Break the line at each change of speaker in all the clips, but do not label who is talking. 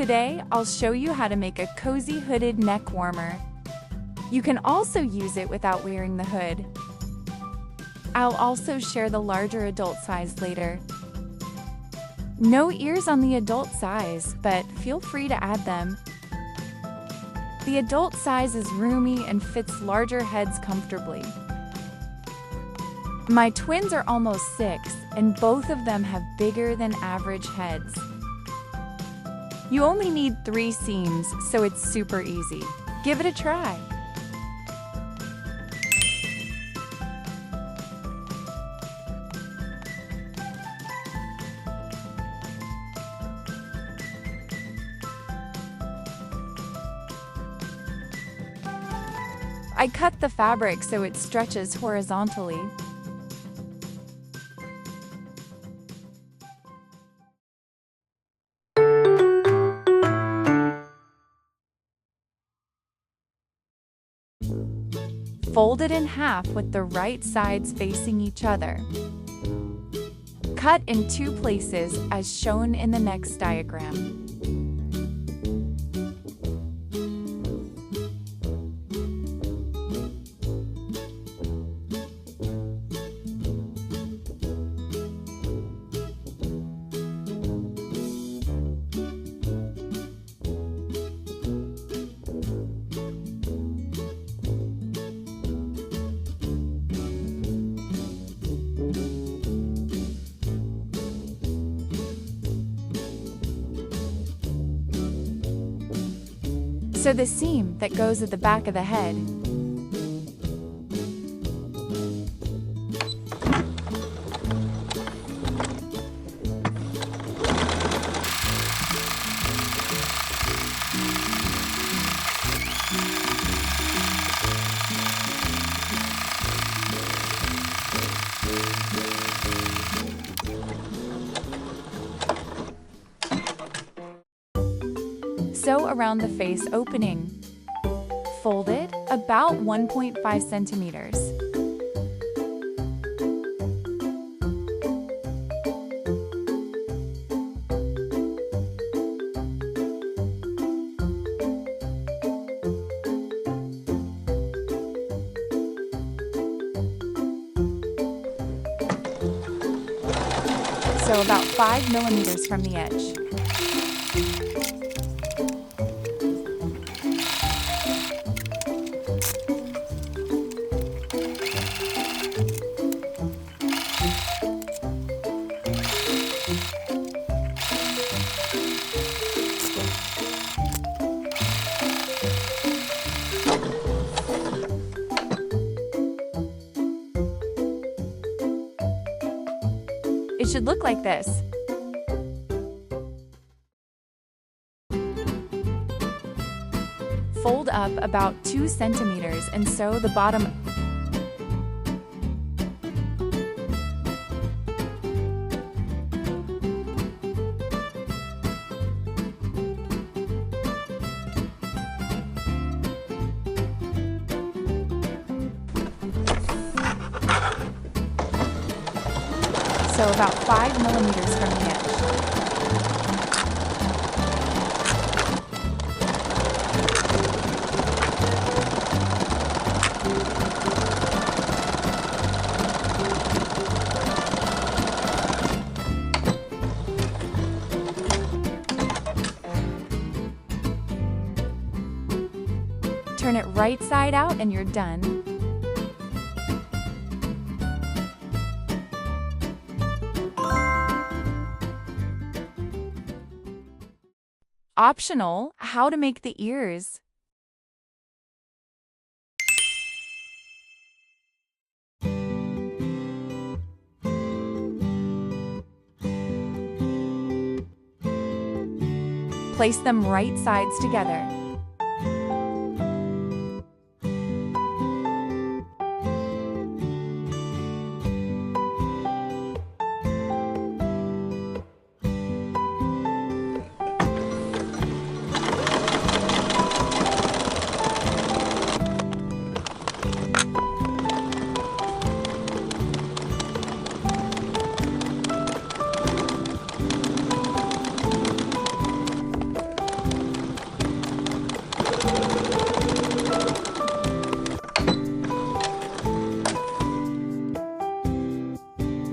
Today, I'll show you how to make a cozy hooded neck warmer. You can also use it without wearing the hood. I'll also share the larger adult size later. No ears on the adult size, but feel free to add them. The adult size is roomy and fits larger heads comfortably. My twins are almost 6, and both of them have bigger than average heads. You only need 3 seams, so it's super easy. Give it a try. I cut the fabric so it stretches horizontally. Fold it in half with the right sides facing each other. Cut in 2 places as shown in the next diagram. So the seam that goes at the back of the head sew around the face opening. Fold it about 1.5 centimeters. So about 5 millimeters from the edge. It should look like this. Fold up about 2 centimeters and sew the bottom. So about 5 millimeters from the edge. Turn it right side out and you're done. Optional, how to make the ears. Place them right sides together.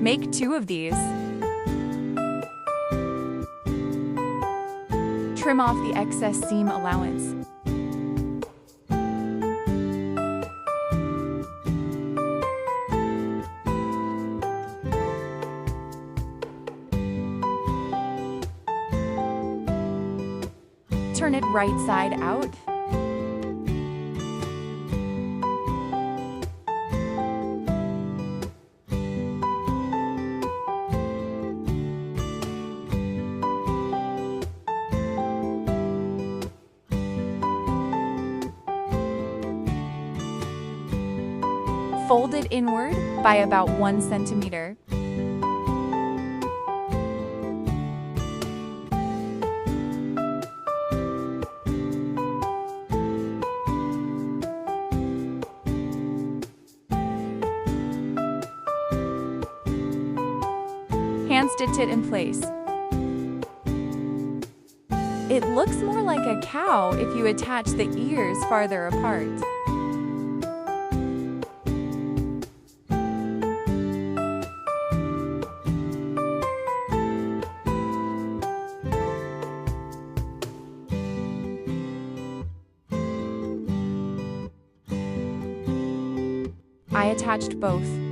Make 2 of these. Trim off the excess seam allowance. Turn it right side out. Fold it inward by about 1 centimeter. Hand stitch it in place. It looks more like a cow if you attach the ears farther apart. I attached both.